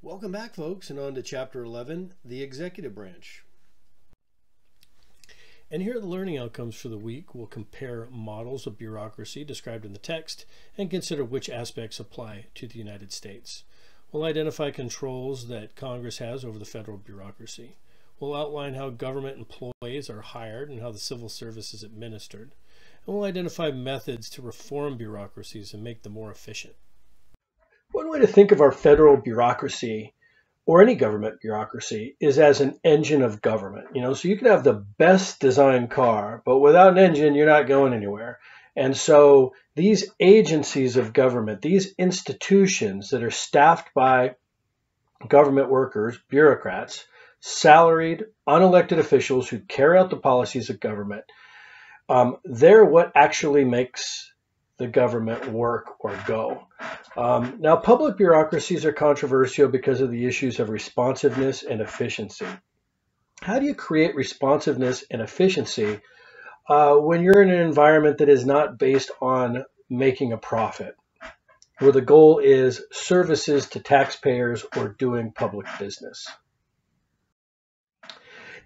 Welcome back, folks, and on to Chapter 11, the Executive Branch. And here are the learning outcomes for the week. We'll compare models of bureaucracy described in the text and consider which aspects apply to the United States. We'll identify controls that Congress has over the federal bureaucracy. We'll outline how government employees are hired and how the civil service is administered. And we'll identify methods to reform bureaucracies and make them more efficient. One way to think of our federal bureaucracy or any government bureaucracy is as an engine of government. So you can have the best designed car, but without an engine, you're not going anywhere. And so these agencies of government, these institutions that are staffed by government workers, bureaucrats, salaried, unelected officials who carry out the policies of government, they're what actually makes the government work or go. Now, public bureaucracies are controversial because of the issues of responsiveness and efficiency. How do you create responsiveness and efficiency when you're in an environment that is not based on making a profit, where the goal is services to taxpayers or doing public business?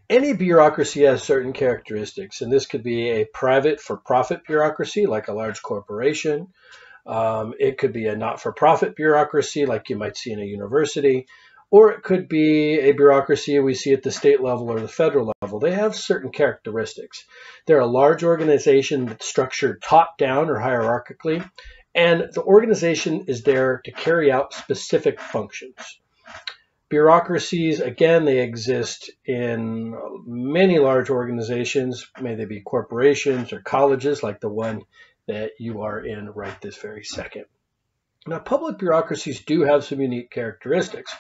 Any bureaucracy has certain characteristics, and this could be a private for-profit bureaucracy, like a large corporation. It could be a not-for-profit bureaucracy, like you might see in a university, or it could be a bureaucracy we see at the state level or the federal level. They have certain characteristics. They're a large organization that's structured top-down or hierarchically, and the organization is there to carry out specific functions. Bureaucracies, again, they exist in many large organizations, may they be corporations or colleges like the one that you are in right this very second. Now, public bureaucracies do have some unique characteristics.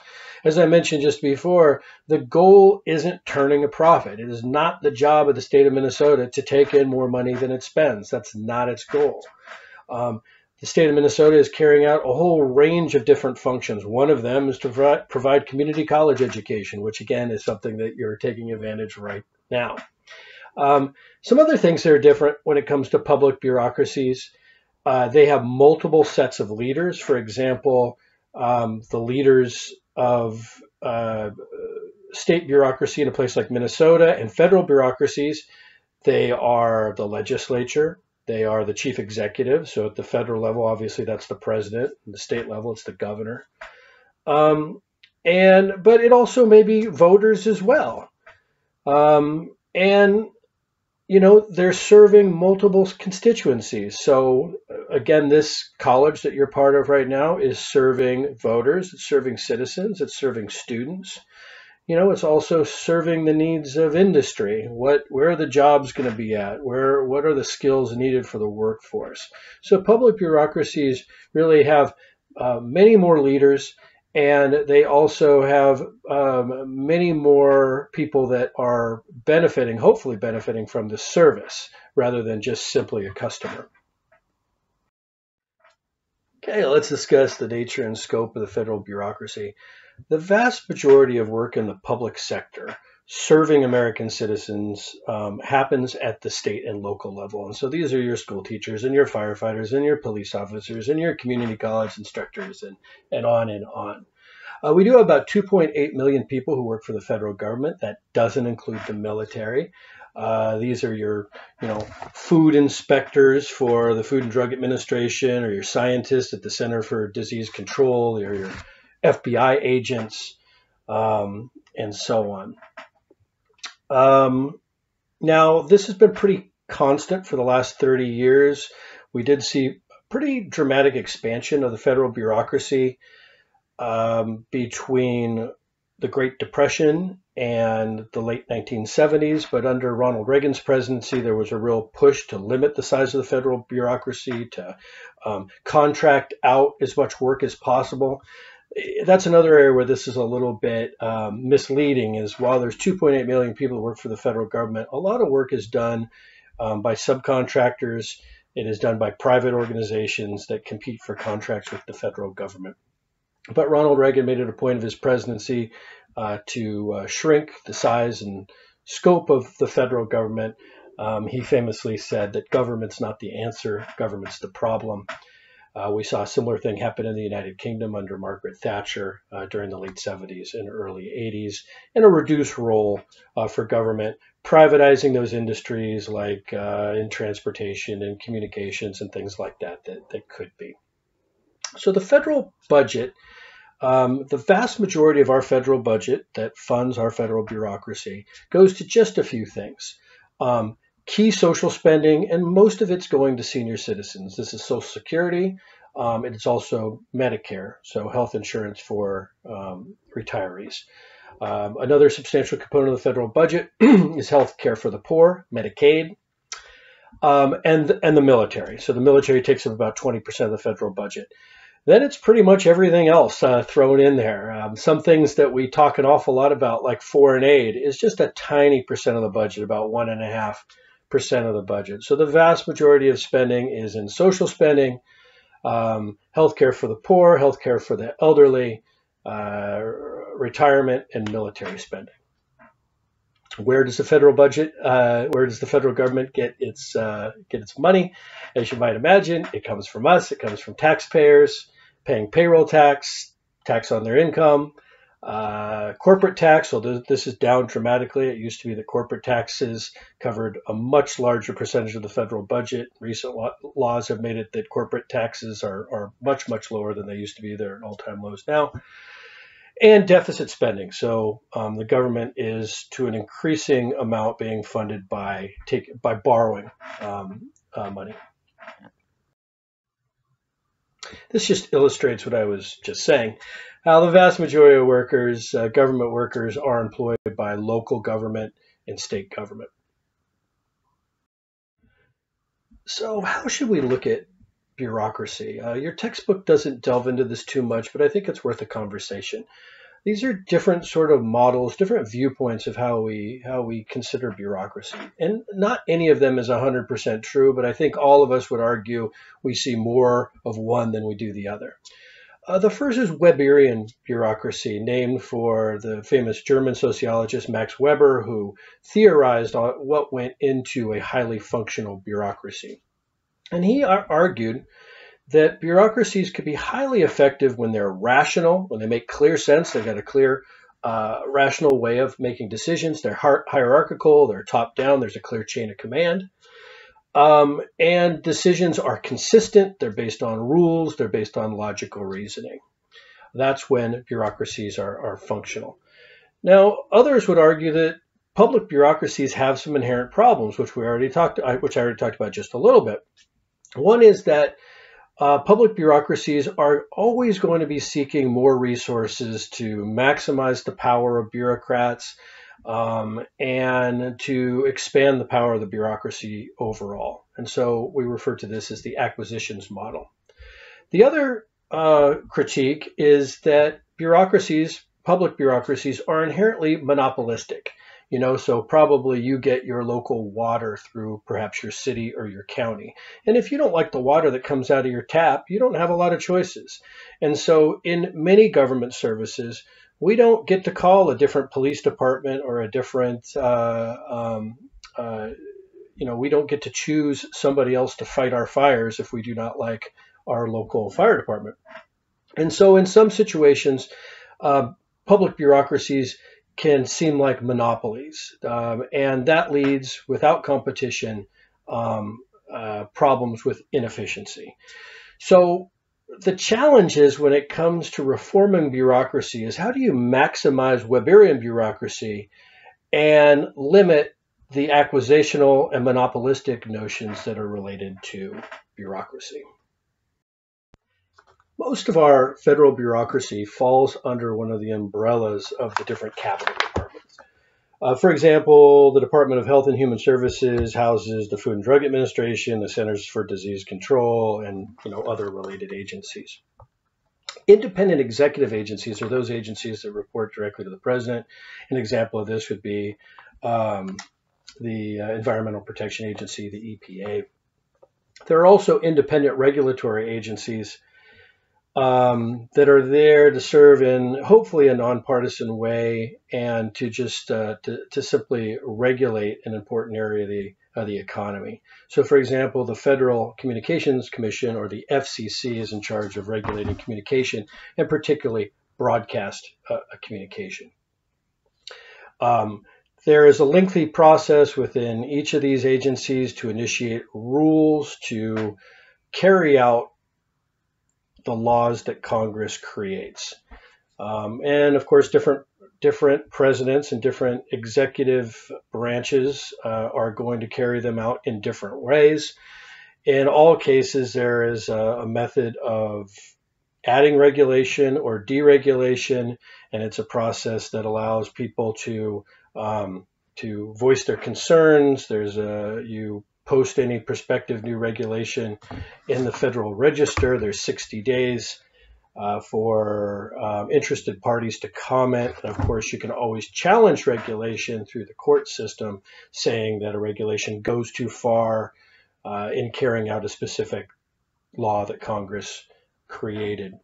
As I mentioned just before, the goal isn't turning a profit. It is not the job of the state of Minnesota to take in more money than it spends. That's not its goal. The state of Minnesota is carrying out a whole range of different functions. One of them is to provide community college education, which again is something that you're taking advantage of right now. Some other things that are different when it comes to public bureaucracies. They have multiple sets of leaders. For example, the leaders of state bureaucracy in a place like Minnesota and federal bureaucracies, they are the legislature. They are the chief executive. So at the federal level, obviously, that's the president. At the state level, it's the governor. But it also may be voters as well. They're serving multiple constituencies. So again, this college that you're part of right now is serving voters, it's serving citizens, it's serving students. It's also serving the needs of industry. Where are the jobs going to be at? What are the skills needed for the workforce? So public bureaucracies really have many more leaders, and they also have many more people that are hopefully benefiting from the service rather than just simply a customer. Okay, let's discuss the nature and scope of the federal bureaucracy. The vast majority of work in the public sector serving American citizens happens at the state and local level. And so these are your school teachers and your firefighters and your police officers and your community college instructors and on and on. We do have about 2.8 million people who work for the federal government. That doesn't include the military. These are your, food inspectors for the Food and Drug Administration, or your scientists at the Center for Disease Control, or your FBI agents, and so on. Now, this has been pretty constant for the last 30 years. We did see pretty dramatic expansion of the federal bureaucracy between the Great Depression and the late 1970s, but under Ronald Reagan's presidency, there was a real push to limit the size of the federal bureaucracy, to contract out as much work as possible. That's another area where this is a little bit misleading, is while there's 2.8 million people who work for the federal government, a lot of work is done by subcontractors. It is done by private organizations that compete for contracts with the federal government. But Ronald Reagan made it a point of his presidency to shrink the size and scope of the federal government. He famously said that government's not the answer, government's the problem. We saw a similar thing happen in the United Kingdom under Margaret Thatcher during the late 70s and early 80s, and a reduced role for government, privatizing those industries like in transportation and communications and things like that could be. So the federal budget, the vast majority of our federal budget that funds our federal bureaucracy goes to just a few things. Key social spending, and most of it's going to senior citizens. This is Social Security, and it's also Medicare, so health insurance for retirees. Another substantial component of the federal budget is health care for the poor, Medicaid, and the military. So the military takes up about 20% of the federal budget. Then it's pretty much everything else thrown in there. Some things that we talk an awful lot about, like foreign aid, is just a tiny percent of the budget, about 1.5% of the budget. So the vast majority of spending is in social spending, healthcare for the poor, healthcare for the elderly, retirement, and military spending. Where does the federal budget, where does the federal government get its money? As you might imagine, it comes from us. It comes from taxpayers paying payroll tax, tax on their income, corporate tax. Although this is down dramatically. It used to be that corporate taxes covered a much larger percentage of the federal budget. Recent laws have made it that corporate taxes are much, much lower than they used to be. They're at all-time lows now. And deficit spending. So the government is, to an increasing amount, being funded by borrowing money. This just illustrates what I was just saying. How the vast majority of workers, government workers, are employed by local government and state government. So how should we look at bureaucracy? Your textbook doesn't delve into this too much, but I think it's worth a conversation. These are different sort of models, different viewpoints of how we consider bureaucracy. And not any of them is 100% true, but I think all of us would argue we see more of one than we do the other. The first is Weberian bureaucracy, named for the famous German sociologist Max Weber, who theorized on what went into a highly functional bureaucracy. And he argued that bureaucracies could be highly effective when they're rational, when they make clear sense, they've got a clear, rational way of making decisions, they're hierarchical, they're top-down, there's a clear chain of command, and decisions are consistent, they're based on rules, they're based on logical reasoning. That's when bureaucracies are functional. Now, others would argue that public bureaucracies have some inherent problems, which I already talked about just a little bit. One is that public bureaucracies are always going to be seeking more resources to maximize the power of bureaucrats and to expand the power of the bureaucracy overall. And so we refer to this as the acquisitions model. The other critique is that public bureaucracies, are inherently monopolistic. So probably you get your local water through perhaps your city or your county. And if you don't like the water that comes out of your tap, you don't have a lot of choices. And so in many government services, we don't get to call a different police department or a different, we don't get to choose somebody else to fight our fires if we do not like our local fire department. And so in some situations, public bureaucracies can seem like monopolies, and that leads, without competition, problems with inefficiency. So the challenge is, when it comes to reforming bureaucracy, is how do you maximize Weberian bureaucracy and limit the acquisitional and monopolistic notions that are related to bureaucracy? Most of our federal bureaucracy falls under one of the umbrellas of the different cabinet departments. For example, the Department of Health and Human Services houses the Food and Drug Administration, the Centers for Disease Control, and other related agencies. Independent executive agencies are those agencies that report directly to the president. An example of this would be the Environmental Protection Agency, the EPA. There are also independent regulatory agencies that are there to serve in hopefully a nonpartisan way and to just to simply regulate an important area the economy. So, for example, the Federal Communications Commission, or the FCC, is in charge of regulating communication, and particularly broadcast communication. There is a lengthy process within each of these agencies to initiate rules to carry out the laws that Congress creates. And of course, different presidents and different executive branches are going to carry them out in different ways. In all cases, there is a method of adding regulation or deregulation, and it's a process that allows people to voice their concerns. You post any prospective new regulation in the Federal Register. There's 60 days for interested parties to comment. And of course, you can always challenge regulation through the court system, saying that a regulation goes too far in carrying out a specific law that Congress created.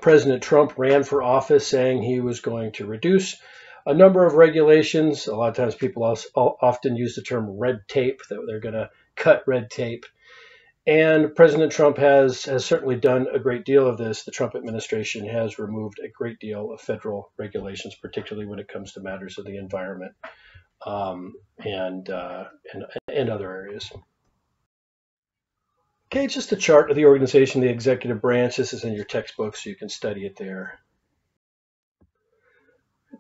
President Trump ran for office saying he was going to reduce a number of regulations. A lot of times people often use the term red tape, that they're going to cut red tape. And President Trump has certainly done a great deal of this. The Trump administration has removed a great deal of federal regulations, particularly when it comes to matters of the environment and other areas. Okay, just a chart of the organization, the executive branch. This is in your textbook, so you can study it there.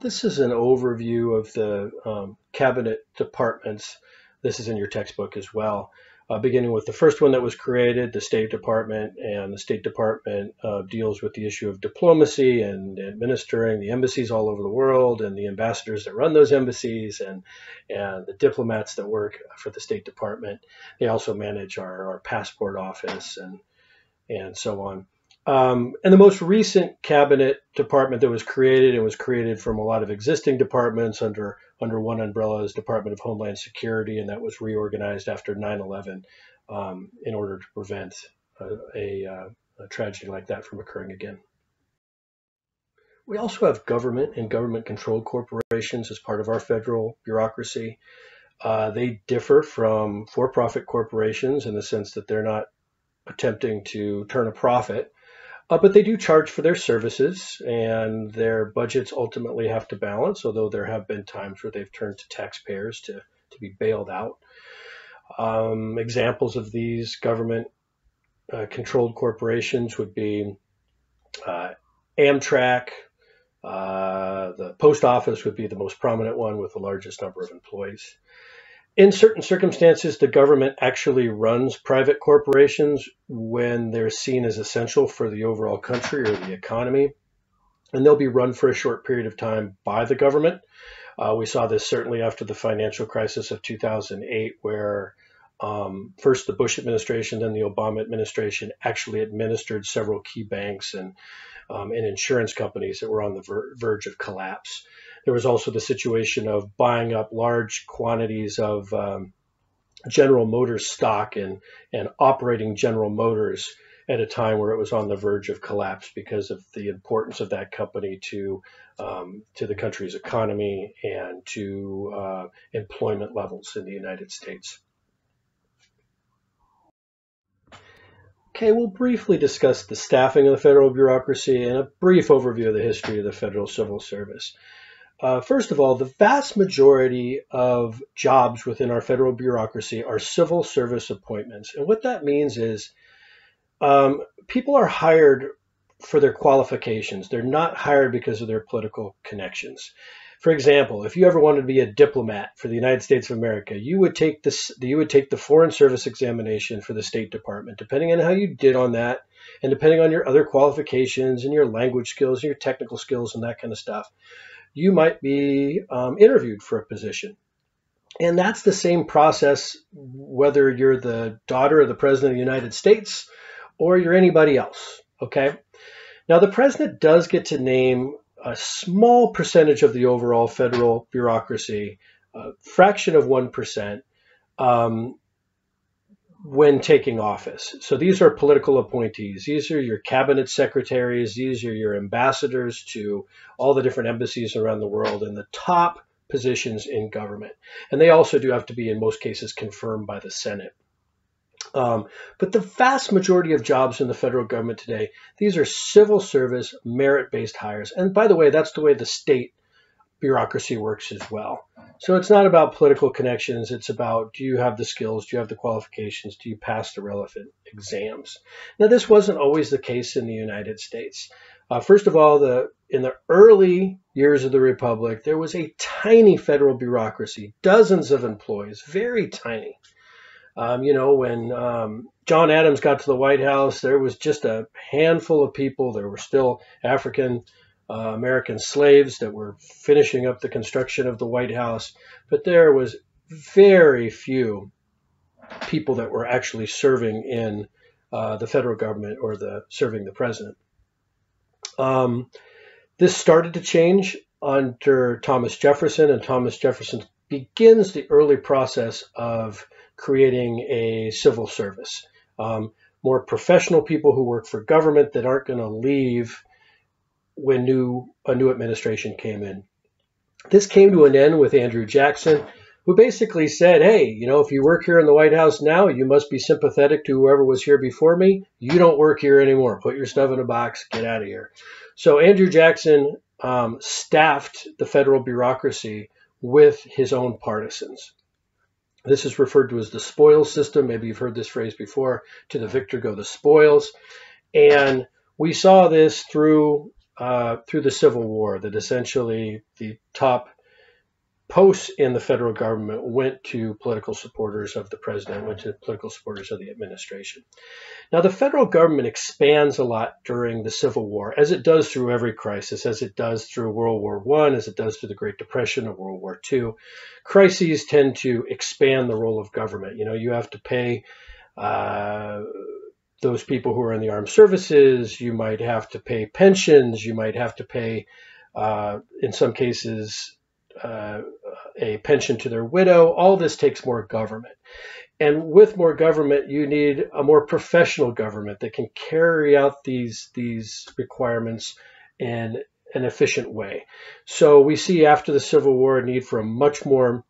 This is an overview of the cabinet departments. This is in your textbook as well. Beginning with the first one that was created, the State Department, and the State Department deals with the issue of diplomacy and administering the embassies all over the world, and the ambassadors that run those embassies, and the diplomats that work for the State Department. They also manage our passport office and so on. And the most recent cabinet department that was created, it was created from a lot of existing departments under one umbrella, is Department of Homeland Security, and that was reorganized after 9/11 in order to prevent a tragedy like that from occurring again. We also have government and government-controlled corporations as part of our federal bureaucracy. They differ from for-profit corporations in the sense that they're not attempting to turn a profit. But they do charge for their services, and their budgets ultimately have to balance, although there have been times where they've turned to taxpayers to be bailed out. Examples of these government-controlled corporations would be Amtrak. The post office would be the most prominent one with the largest number of employees. In certain circumstances, the government actually runs private corporations when they're seen as essential for the overall country or the economy, and they'll be run for a short period of time by the government. We saw this certainly after the financial crisis of 2008, where first the Bush administration, then the Obama administration actually administered several key banks and insurance companies that were on the verge of collapse. There was also the situation of buying up large quantities of General Motors stock and operating General Motors at a time where it was on the verge of collapse because of the importance of that company to the country's economy and to employment levels in the United States. Okay, we'll briefly discuss the staffing of the federal bureaucracy and a brief overview of the history of the Federal Civil Service. First of all, the vast majority of jobs within our federal bureaucracy are civil service appointments. And what that means is people are hired for their qualifications. They're not hired because of their political connections. For example, if you ever wanted to be a diplomat for the United States of America, you would take the Foreign Service examination for the State Department. Depending on how you did on that, and depending on your other qualifications and your language skills and your technical skills and that kind of stuff, you might be interviewed for a position. And that's the same process whether you're the daughter of the President of the United States or you're anybody else, okay? Now, the President does get to name a small percentage of the overall federal bureaucracy, a fraction of 1%, when taking office. So these are political appointees. These are your cabinet secretaries. These are your ambassadors to all the different embassies around the world. And the top positions in government. And they also do have to be, in most cases, confirmed by the Senate. But the vast majority of jobs in the federal government today, these are civil service, merit-based hires. And by the way, that's the way the state bureaucracy works as well. So it's not about political connections. It's about, do you have the skills? Do you have the qualifications? Do you pass the relevant exams? Now, this wasn't always the case in the United States. First of all, in the early years of the Republic, there was a tiny federal bureaucracy, dozens of employees, very tiny. When John Adams got to the White House, there was just a handful of people. There were still African American slaves that were finishing up the construction of the White House, but there was very few people that were actually serving in the federal government or serving the president. This started to change under Thomas Jefferson, and Thomas Jefferson begins the early process of creating a civil service. More professional people who work for government that aren't going to leave when a new administration came in. This came to an end with Andrew Jackson, who basically said, hey, if you work here in the White House now, you must be sympathetic to whoever was here before me. You don't work here anymore. Put your stuff in a box, get out of here. So Andrew Jackson staffed the federal bureaucracy with his own partisans. This is referred to as the spoils system. Maybe you've heard this phrase before. To the victor go the spoils. And we saw this through the Civil War, that essentially the top posts in the federal government went to political supporters of the president, went to political supporters of the administration. Now, the federal government expands a lot during the Civil War, as it does through every crisis, as it does through World War I, as it does through the Great Depression of World War II. Crises tend to expand the role of government. You have to pay those people who are in the armed services. You might have to pay pensions. You might have to pay, in some cases, a pension to their widow. All this takes more government. And with more government, you need a more professional government that can carry out these requirements in an efficient way. So we see after the Civil War a need for a much more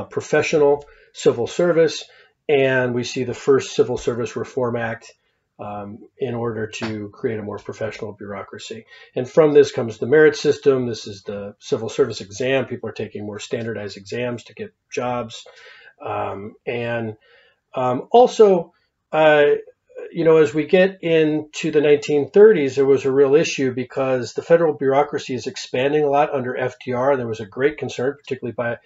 professional civil service. And we see the first Civil Service Reform Act in order to create a more professional bureaucracy. And from this comes the merit system. This is the civil service exam. People are taking more standardized exams to get jobs. Also, as we get into the 1930s, there was a real issue because the federal bureaucracy is expanding a lot under FDR. There was a great concern, particularly by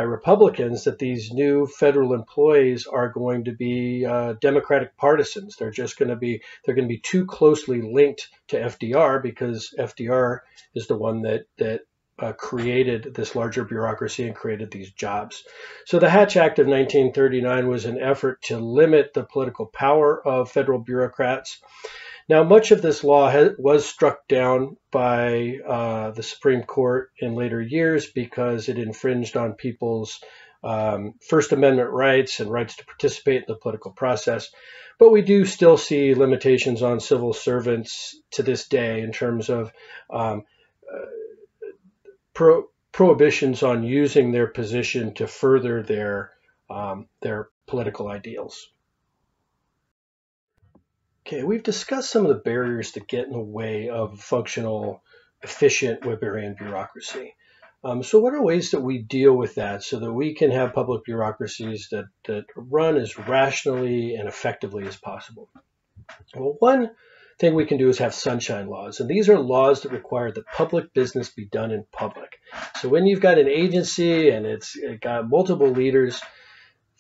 Republicans, that these new federal employees are going to be Democratic partisans. They're going to be too closely linked to FDR, because FDR is the one that created this larger bureaucracy and created these jobs. So the Hatch Act of 1939 was an effort to limit the political power of federal bureaucrats. Now, much of this law was struck down by the Supreme Court in later years because it infringed on people's First Amendment rights and rights to participate in the political process. But we do still see limitations on civil servants to this day in terms of prohibitions on using their position to further their political ideals. Okay, we've discussed some of the barriers that get in the way of functional, efficient Weberian bureaucracy. So what are ways that we deal with that so that we can have public bureaucracies that run as rationally and effectively as possible? Well, one thing we can do is have sunshine laws. And these are laws that require that public business be done in public. So when you've got an agency and it's got multiple leaders,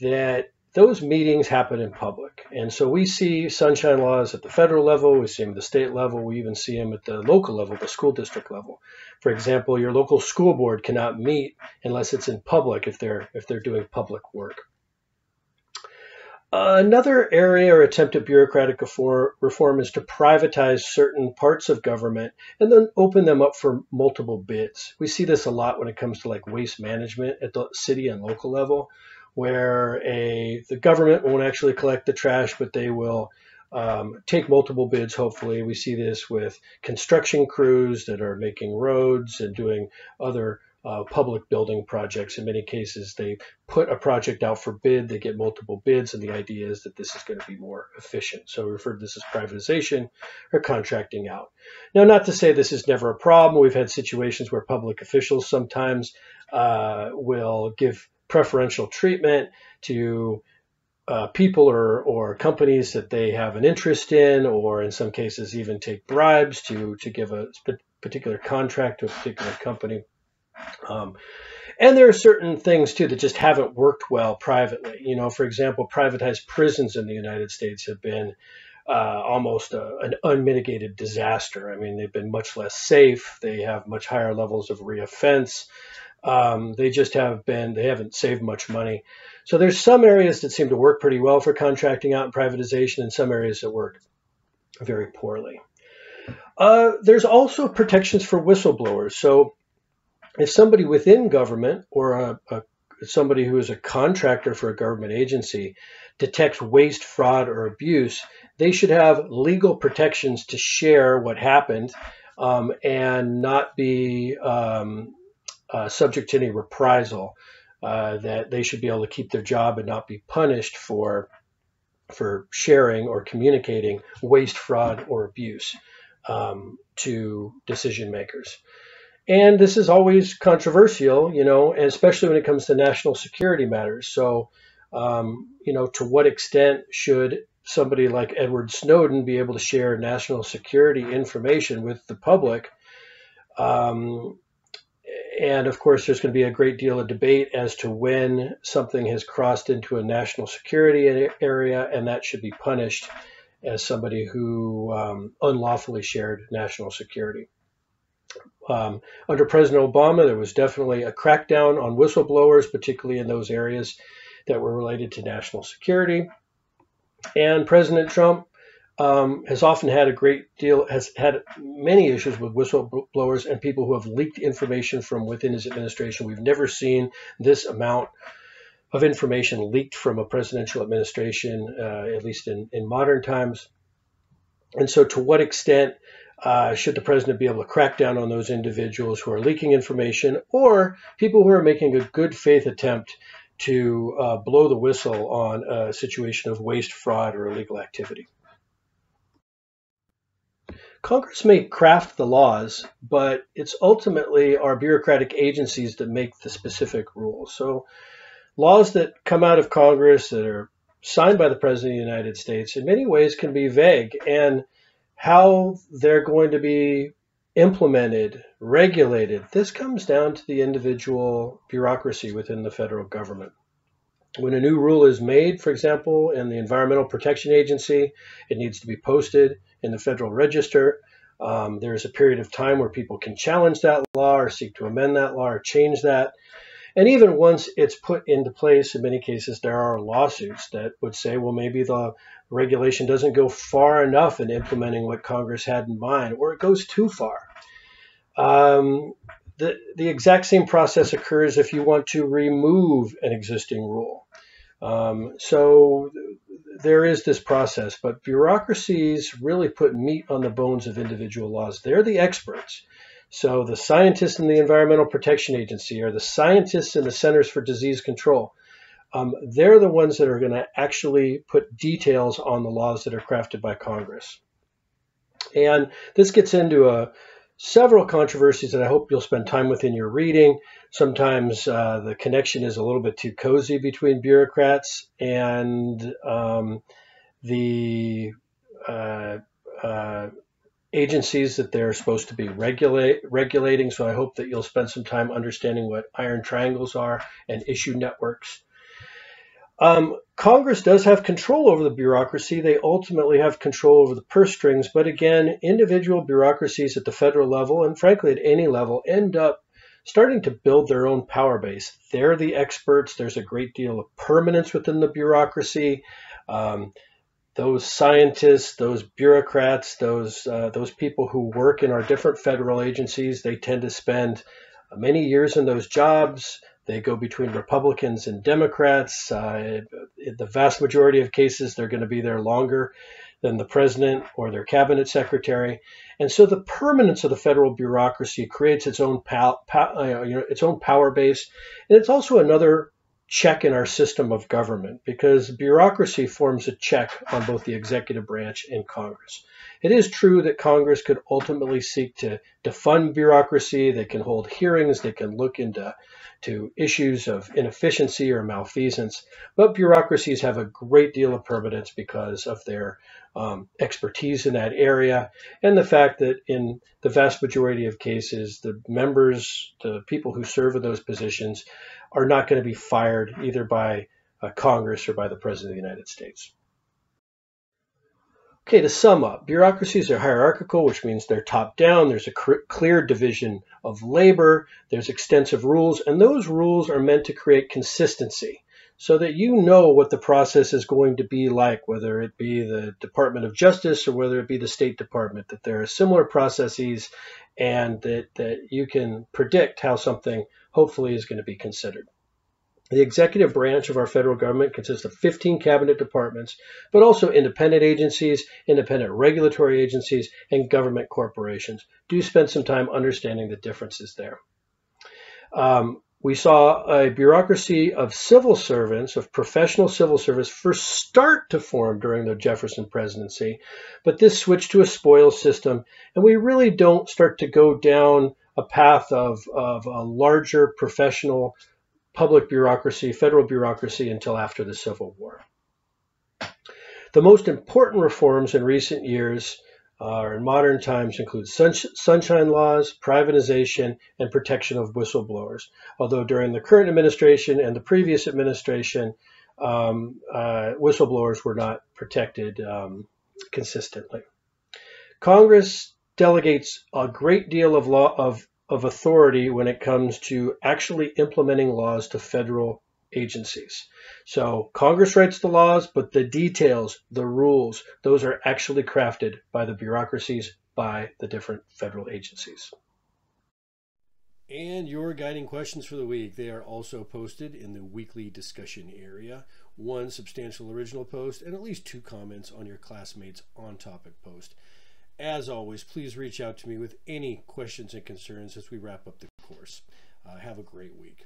that those meetings happen in public. And so we see sunshine laws at the federal level, we see them at the state level, we even see them at the local level, the school district level. For example, your local school board cannot meet unless it's in public if they're doing public work. Another area or attempt at bureaucratic reform is to privatize certain parts of government and then open them up for multiple bids. We see this a lot when it comes to like waste management at the city and local level, where the government won't actually collect the trash, but they will take multiple bids, hopefully. We see this with construction crews that are making roads and doing other public building projects. In many cases, they put a project out for bid, they get multiple bids, and the idea is that this is going to be more efficient. So we refer to this as privatization or contracting out. Now, not to say this is never a problem. We've had situations where public officials sometimes will give preferential treatment to people or companies that they have an interest in, or in some cases even take bribes to give a particular contract to a particular company. And there are certain things too that just haven't worked well privately. You know, for example, privatized prisons in the United States have been almost an unmitigated disaster. I mean, they've been much less safe. They have much higher levels of reoffense. They haven't saved much money. So there's some areas that seem to work pretty well for contracting out and privatization, and some areas that work very poorly. There's also protections for whistleblowers. So if somebody within government or somebody who is a contractor for a government agency detects waste, fraud, or abuse, they should have legal protections to share what happened and not be subject to any reprisal, that they should be able to keep their job and not be punished for sharing or communicating waste, fraud, or abuse to decision makers. And this is always controversial, you know, and especially when it comes to national security matters. So, you know, to what extent should somebody like Edward Snowden be able to share national security information with the public? And of course, there's going to be a great deal of debate as to when something has crossed into a national security area, and that should be punished as somebody who unlawfully shared national security. Under President Obama, there was definitely a crackdown on whistleblowers, particularly in those areas that were related to national security. And President Trump has had many issues with whistleblowers and people who have leaked information from within his administration. We've never seen this amount of information leaked from a presidential administration, at least in modern times. And so to what extent should the president be able to crack down on those individuals who are leaking information, or people who are making a good faith attempt to blow the whistle on a situation of waste, fraud, or illegal activity? Congress may craft the laws, but it's ultimately our bureaucratic agencies that make the specific rules. So laws that come out of Congress that are signed by the President of the United States in many ways can be vague, and how they're going to be implemented, regulated, this comes down to the individual bureaucracy within the federal government. When a new rule is made, for example, in the Environmental Protection Agency, it needs to be posted in the Federal Register. There's a period of time where people can challenge that law or seek to amend that law or change that. And even once it's put into place, in many cases, there are lawsuits that would say, well, maybe the regulation doesn't go far enough in implementing what Congress had in mind, or it goes too far. The exact same process occurs if you want to remove an existing rule. So there is this process, but bureaucracies really put meat on the bones of individual laws. They're the experts. So the scientists in the Environmental Protection Agency or the scientists in the Centers for Disease Control, they're the ones that are going to actually put details on the laws that are crafted by Congress. And this gets into several controversies that I hope you'll spend time with in your reading. Sometimes the connection is a little bit too cozy between bureaucrats and the agencies that they're supposed to be regulating. So I hope that you'll spend some time understanding what iron triangles are and issue networks. Congress does have control over the bureaucracy. They ultimately have control over the purse strings. But again, individual bureaucracies at the federal level, and frankly at any level, end up starting to build their own power base. They're the experts. There's a great deal of permanence within the bureaucracy. Those scientists, those bureaucrats, those people who work in our different federal agencies, they tend to spend many years in those jobs. They go between Republicans and Democrats. The vast majority of cases, they're going to be there longer than the president or their cabinet secretary. And so the permanence of the federal bureaucracy creates its own its own power base. And it's also another check in our system of government, because bureaucracy forms a check on both the executive branch and Congress. It is true that Congress could ultimately seek to defund bureaucracy. They can hold hearings. They can look into issues of inefficiency or malfeasance. But bureaucracies have a great deal of permanence because of their expertise in that area, and the fact that in the vast majority of cases, the members, the people who serve in those positions, are not going to be fired either by Congress or by the President of the United States. Okay, to sum up, bureaucracies are hierarchical, which means they're top down. There's a clear division of labor. There's extensive rules, and those rules are meant to create consistency so that you know what the process is going to be like, whether it be the Department of Justice or whether it be the State Department, that there are similar processes and that you can predict how something hopefully is going to be considered. The executive branch of our federal government consists of 15 cabinet departments, but also independent agencies, independent regulatory agencies, and government corporations. Do spend some time understanding the differences there. We saw a bureaucracy of civil servants, of professional civil service, first start to form during the Jefferson presidency, but this switched to a spoils system, and we really don't start to go down a path of a larger professional public bureaucracy, federal bureaucracy, until after the Civil War. The most important reforms in recent years or in modern times include sunshine laws, privatization, and protection of whistleblowers. Although during the current administration and the previous administration, whistleblowers were not protected consistently. Congress delegates a great deal of authority when it comes to actually implementing laws to federal agencies. So Congress writes the laws, but the details, the rules, those are actually crafted by the bureaucracies, by the different federal agencies. And your guiding questions for the week, they are also posted in the weekly discussion area. One substantial original post and at least 2 comments on your classmates' on-topic post. As always, please reach out to me with any questions and concerns as we wrap up the course. Have a great week.